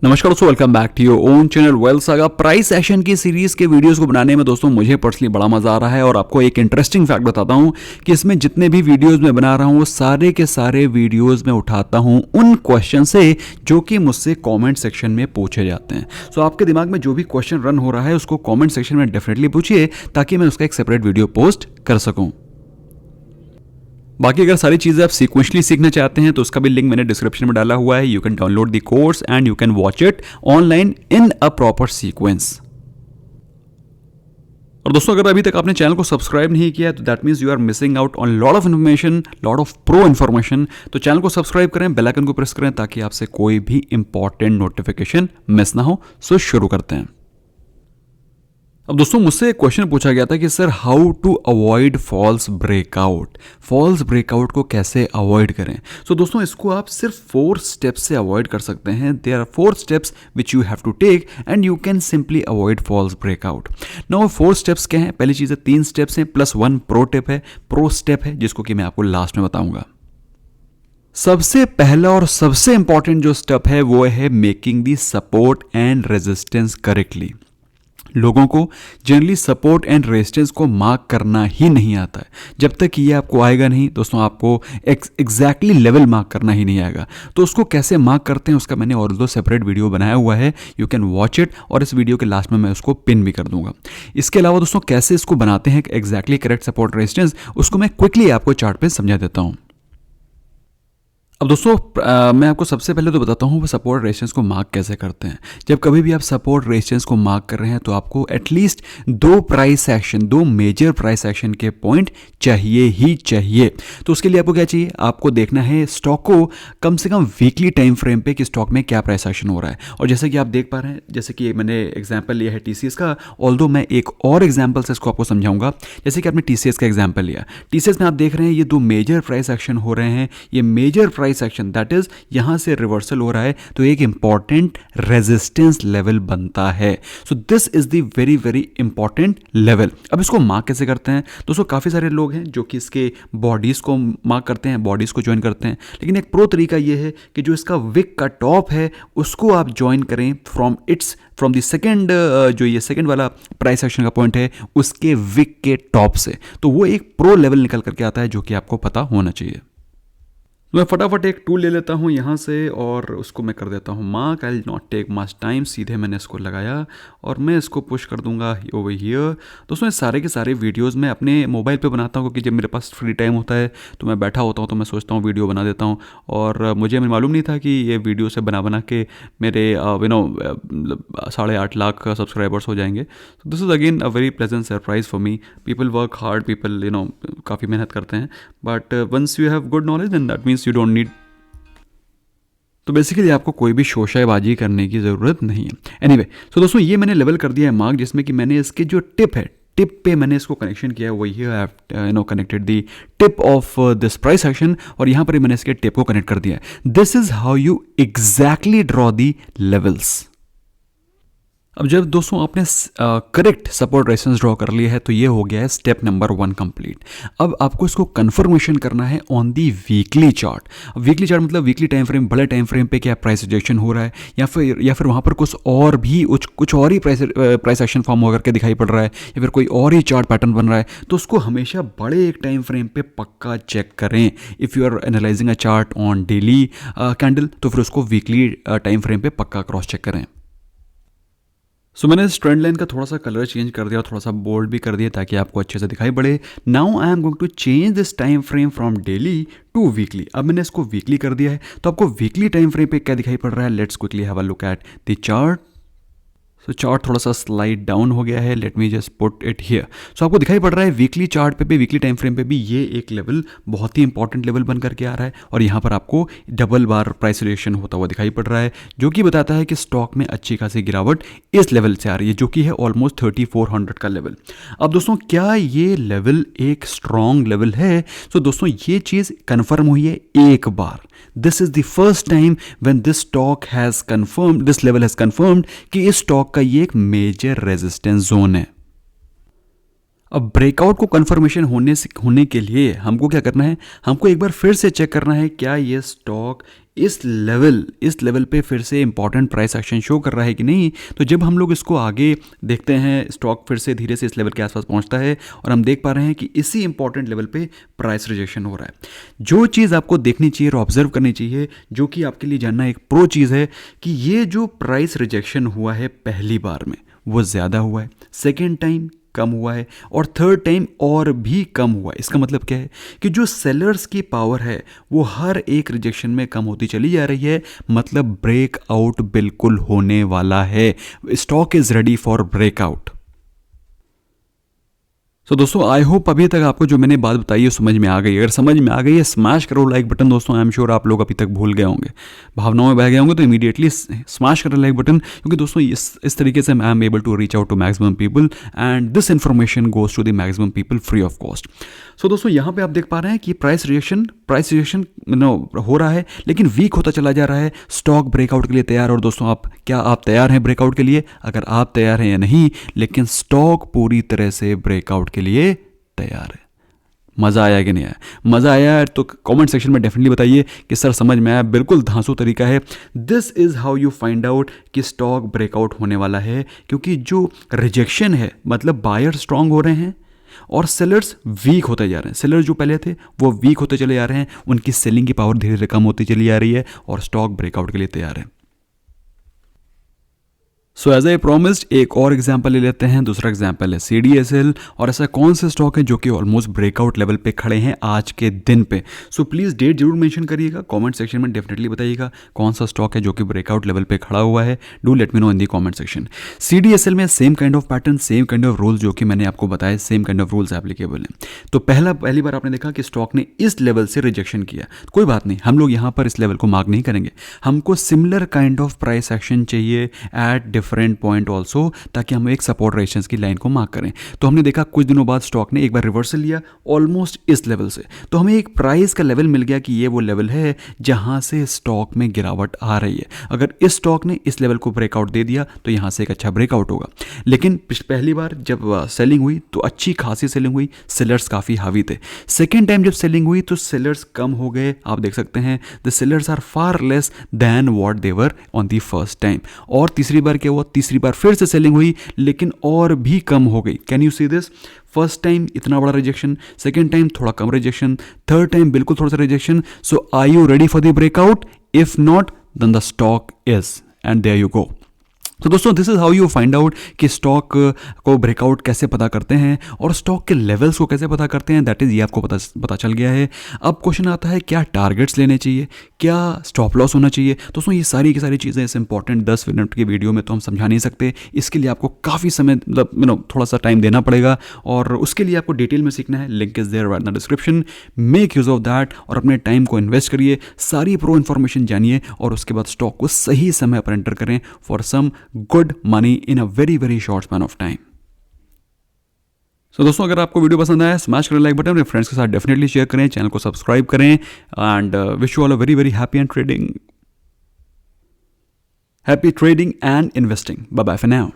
नमस्कार दोस्तों, welcome back to your own channel wealth saga. Price action की series के वीडियोस को बनाने में दोस्तों मुझे पर्सनली बड़ा मजा आ रहा है और आपको एक इंटरेस्टिंग फैक्ट बताता हूं कि इसमें जितने भी वीडियोस मैं बना रहा हूं वो सारे के सारे वीडियोस में उठाता हूं उन क्वेश्चन से जो कि मुझसे कमेंट सेक्शन में पूछे जाते हैं। सो आपके दिमाग में जो भी क्वेश्चन रन हो रहा है उसको कॉमेंट सेक्शन में डेफिनेटली पूछिए ताकि मैं उसका एक सेपरेट वीडियो पोस्ट कर सकूँ। बाकी अगर सारी चीज़ें आप सीक्वेंशली सीखना चाहते हैं तो उसका भी लिंक मैंने डिस्क्रिप्शन में डाला हुआ है। You can download the course and you can watch it online in a proper sequence. और दोस्तों, अगर अभी तक आपने चैनल को सब्सक्राइब नहीं किया तो that means you are missing out on lot of information, lot of pro information. तो चैनल को सब्सक्राइब करें, बेल आइकन को प्रेस करें ताकि आपसे कोई भी इंपॉर्टेंट नोटिफिकेशन मिस ना हो। सो शुरू करते हैं। अब दोस्तों, मुझसे एक क्वेश्चन पूछा गया था कि sir how to avoid false breakout, false breakout को कैसे अवॉइड करें। सो दोस्तों, इसको आप सिर्फ 4 स्टेप्स से अवॉइड कर सकते हैं। There are 4 steps which you have to take and you can simply avoid false breakout. Now 4 steps क्या हैं? पहली चीज़ है 3 स्टेप्स हैं प्लस 1 प्रो टिप है, प्रो स्टेप है जिसको कि मैं आपको लास्ट में बताऊंगा। सबसे पहला और सबसे इंपॉर्टेंट जो स्टेप है वो है making the support and resistance correctly. लोगों को जनरली सपोर्ट एंड रेजिस्टेंस को मार्क करना ही नहीं आता है। जब तक ये आपको आएगा नहीं दोस्तों, आपको एग्जैक्टली लेवल मार्क करना ही नहीं आएगा। तो उसको कैसे मार्क करते हैं उसका मैंने और 2 सेपरेट वीडियो बनाया हुआ है, यू कैन वॉच इट, और इस वीडियो के लास्ट में मैं उसको पिन भी कर दूंगा। इसके अलावा दोस्तों, कैसे इसको बनाते हैं एग्जैक्टली करेक्ट सपोर्ट रेजिस्टेंस, उसको मैं क्विकली आपको चार्ट पे समझा देता हूँ। अब दोस्तों, मैं आपको सबसे पहले तो बताता हूँ वो सपोर्ट रेजिस्टेंस को मार्क कैसे करते हैं। जब कभी भी आप सपोर्ट रेजिस्टेंस को मार्क कर रहे हैं तो आपको एटलीस्ट 2 मेजर प्राइस एक्शन के पॉइंट चाहिए ही चाहिए। तो उसके लिए आपको क्या चाहिए? आपको देखना है स्टॉक को कम से कम वीकली टाइम फ्रेम पे कि स्टॉक में क्या प्राइस एक्शन हो रहा है। और जैसे कि आप देख पा रहे हैं, जैसे कि मैंने एग्जाम्पल लिया है TCS का, ऑल्दो मैं एक और एग्जाम्पल से इसको आपको समझाऊंगा। जैसे कि आपने TCS का एग्जाम्पल लिया, TCS में आप देख रहे हैं ये 2 मेजर प्राइस एक्शन हो रहे हैं। ये major price section that is यहां से रिवर्सल हो रहा है तो एक इंपॉर्टेंट रेजिस्टेंस लेवल बनता है। So this is the very very important level. अब इसको मार्क कैसे करते हैं दोस्तों? काफी सारे लोग हैं जो कि इसके बॉडीज को मार्क करते हैं, बॉडीज को ज्वाइन करते हैं, लेकिन एक प्रो तरीका ये है कि जो इसका विक का टॉप है उसको आप ज्वाइन करें फ्रॉम द सेकंड, जो ये सेकंड वाला प्राइस एक्शन का पॉइंट है उसके विक के टॉप से। तो वो एक प्रो लेवल निकल करके आता है जो कि आपको पता होना चाहिए। मैं फटाफट एक टूल ले लेता हूँ यहाँ से और उसको मैं कर देता हूँ mark. I will not take much time, सीधे मैंने इसको लगाया और मैं इसको पुश कर दूंगा ओवर हियर। दोस्तों, ये सारे के सारे वीडियोस मैं अपने मोबाइल पे बनाता हूँ क्योंकि जब मेरे पास फ्री टाइम होता है तो मैं बैठा होता हूँ तो मैं सोचता हूँ वीडियो बना देता हूँ। और मुझे मालूम नहीं था कि ये वीडियो से बना के मेरे 8.5 लाख सब्सक्राइबर्स हो जाएंगे। This is again a very pleasant surprise for me. People work hard, people काफ़ी मेहनत करते हैं, but once you have good knowledge then that means you don't need. तो बेसिकली आपको कोई भी शोशाबाजी करने की ज़रूरत नहीं है। एनीवे, सो दोस्तों, ये मैंने लेवल कर दिया है मार्क, जिसमें कि मैंने इसके जो टिप है, टिप पे मैंने इसको कनेक्शन किया है। वही है connected the tip of this price action, और यहाँ पर मैंने इसके टिप को कनेक्ट कर दिया है। This is how you exactly draw the levels. अब जब दोस्तों आपने करेक्ट सपोर्ट रेजिस्टेंस ड्रॉ कर लिया है तो ये हो गया है स्टेप नंबर 1 कंप्लीट। अब आपको इसको कंफर्मेशन करना है on the weekly chart. Weekly chart मतलब वीकली टाइम फ्रेम, बड़े टाइम फ्रेम पे क्या प्राइस रिजेक्शन हो रहा है या फिर वहाँ पर कुछ और ही प्राइस एक्शन फॉर्म होकर के दिखाई पड़ रहा है या फिर कोई और ही चार्ट पैटर्न बन रहा है, तो उसको हमेशा बड़े एक टाइम फ्रेम पे पक्का चेक करें। If you are analysing a chart on daily candle तो फिर उसको वीकली टाइम फ्रेम पे पक्का क्रॉस चेक करें। सो मैंने इस ट्रेंड लाइन का थोड़ा सा कलर चेंज कर दिया और थोड़ा सा बोल्ड भी कर दिया ताकि आपको अच्छे से दिखाई पड़े। Now I am going to change this time frame from daily to weekly. अब मैंने इसको वीकली कर दिया है तो आपको वीकली टाइम फ्रेम पे क्या दिखाई पड़ रहा है? Let's quickly have a look at the chart. So chart थोड़ा सा स्लाइड डाउन हो गया है, let me just put it here. So आपको दिखाई पड़ रहा है वीकली चार्ट पे भी, वीकली टाइम फ्रेम पे भी ये एक लेवल बहुत ही इंपॉर्टेंट लेवल बन करके आ रहा है और यहाँ पर आपको डबल बार प्राइस रिएक्शन होता हुआ दिखाई पड़ रहा है, जो कि बताता है कि स्टॉक में अच्छी खासी गिरावट इस लेवल से आ रही है, जो कि है ऑलमोस्ट 3400 का लेवल। अब दोस्तों, क्या ये लेवल एक स्ट्रॉन्ग लेवल है? सो दोस्तों, ये चीज़ कन्फर्म हुई है एक बार। This is the first time when this stock has confirmed, this level has confirmed कि इस स्टॉक का ये एक मेजर रेजिस्टेंस जोन है। अब ब्रेकआउट को कन्फर्मेशन होने के लिए हमको क्या करना है, हमको एक बार फिर से चेक करना है क्या ये स्टॉक इस लेवल पे फिर से इंपॉर्टेंट प्राइस एक्शन शो कर रहा है कि नहीं। तो जब हम लोग इसको आगे देखते हैं, स्टॉक फिर से धीरे से इस लेवल के आसपास पहुंचता है और हम देख पा रहे हैं कि इसी इंपॉर्टेंट लेवल पे प्राइस रिजेक्शन हो रहा है। जो चीज़ आपको देखनी चाहिए और ऑब्जर्व करनी चाहिए, जो कि आपके लिए जानना एक प्रो चीज़ है, कि ये जो प्राइस रिजेक्शन हुआ है पहली बार में वो ज़्यादा हुआ है, सेकेंड टाइम कम हुआ है और थर्ड टाइम और भी कम हुआ है। इसका मतलब क्या है कि जो सेलर्स की पावर है वो हर एक रिजेक्शन में कम होती चली जा रही है, मतलब ब्रेकआउट बिल्कुल होने वाला है। Stock is ready for breakout. तो दोस्तों आई होप अभी तक आपको जो मैंने बात बताई है समझ में आ गई। अगर समझ में आ गई है, स्मैश करो लाइक बटन दोस्तों। आई एम श्योर आप लोग अभी तक भूल गए होंगे, भावनाओं में बह गए होंगे, तो इमीडिएटली स्मैश करो लाइक बटन, क्योंकि दोस्तों इस तरीके से I am able to reach out to maximum people and this information goes to the maximum people free of cost. So दोस्तों यहाँ पे आप देख पा रहे हैं कि प्राइस रिजेक्शन हो रहा है, लेकिन वीक होता चला जा रहा है। स्टॉक ब्रेकआउट के लिए तैयार। और दोस्तों क्या आप तैयार हैं ब्रेकआउट के लिए? अगर आप तैयार हैं या नहीं, लेकिन स्टॉक पूरी तरह से ब्रेकआउट के लिए तैयार है। मज़ा आया कि नहीं आया? मज़ा आया तो कमेंट सेक्शन में डेफिनेटली बताइए कि सर समझ में आया। बिल्कुल धांसू तरीका है। This is how you find out कि स्टॉक ब्रेकआउट होने वाला है, क्योंकि जो रिजेक्शन है मतलब बायर स्ट्रांग हो रहे हैं और सेलर्स वीक होते जा रहे हैं। सेलर्स जो पहले थे वो वीक होते चले जा रहे हैं, उनकी सेलिंग की पावर धीरे धीरे कम होती चली जा रही है और स्टॉक ब्रेकआउट के लिए तैयार है। सो एज आई प्रॉमिस्ड एक और एग्जांपल ले लेते हैं। दूसरा एग्जांपल है CDSL। और ऐसा कौन से स्टॉक है जो कि ऑलमोस्ट ब्रेकआउट लेवल पे खड़े हैं आज के दिन पे? सो प्लीज़ डेट जरूर मेंशन करिएगा, कमेंट सेक्शन में डेफिनेटली बताइएगा कौन सा स्टॉक है जो कि ब्रेकआउट लेवल पे खड़ा हुआ है। Do let me know in the comment section. CDSL में same kind of pattern, same kind of rules जो कि मैंने आपको बताया, same kind of rules applicable हैं। तो पहली बार आपने देखा कि स्टॉक ने इस लेवल से रिजेक्शन किया, कोई बात नहीं, हम लोग यहाँ पर इस लेवल को मार्क नहीं करेंगे। हमको similar kind of price action चाहिए एट डिफरेंट पॉइंट ऑल्सो, ताकि हम एक सपोर्ट रेजिस्टेंस की लाइन को मार्क करें। तो हमने देखा कुछ दिनों बाद स्टॉक ने एक बार रिवर्सल लिया ऑलमोस्ट इस लेवल से, तो हमें एक प्राइस का लेवल मिल गया कि ये वो लेवल है जहां से स्टॉक में गिरावट आ रही है। अगर इस स्टॉक ने इस लेवल को ब्रेकआउट दे दिया तो यहां से एक अच्छा ब्रेकआउट होगा। लेकिन पहली बार जब सेलिंग हुई तो अच्छी खासी सेलिंग हुई, सेलर्स काफी हावी थे। सेकेंड टाइम जब सेलिंग हुई तो सेलर्स कम हो गए। आप देख सकते हैं the sellers are far less than what they were on the first time. और तीसरी बार क्या हुआ? तीसरी बार फिर से सेलिंग हुई, लेकिन और भी कम हो गई। Can you see this? First time इतना बड़ा रिजेक्शन, सेकेंड टाइम थोड़ा कम रिजेक्शन, थर्ड टाइम बिल्कुल थोड़ा सा rejection. So are you ready for the breakout? If not then the stock is, and there you go. तो दोस्तों this is how you find out कि stock को breakout कैसे पता करते हैं और स्टॉक के लेवल्स को कैसे पता करते हैं। दैट इज ये आपको पता चल गया है। अब क्वेश्चन आता है क्या टारगेट्स लेने चाहिए, क्या स्टॉप लॉस होना चाहिए। दोस्तों ये सारी की सारी चीज़ें इस इंपॉर्टेंट 10 मिनट की वीडियो में तो हम समझा नहीं सकते। इसके लिए आपको काफ़ी समय मतलब थोड़ा सा टाइम देना पड़ेगा और उसके लिए आपको डिटेल में सीखना है। Link is there in the description. Make use of that और अपने टाइम को इन्वेस्ट करिए, सारी प्रो इन्फॉर्मेशन जानिए और उसके बाद स्टॉक को सही समय पर एंटर करें for some good money in a very very short span of time. So दोस्तों अगर आपको वीडियो पसंद आया स्मैश करें लाइक बटन, अपने फ्रेंड्स के साथ डेफिनेटली शेयर करें, चैनल को सब्सक्राइब करें and wish you all a very very happy trading and investing. Bye bye for now.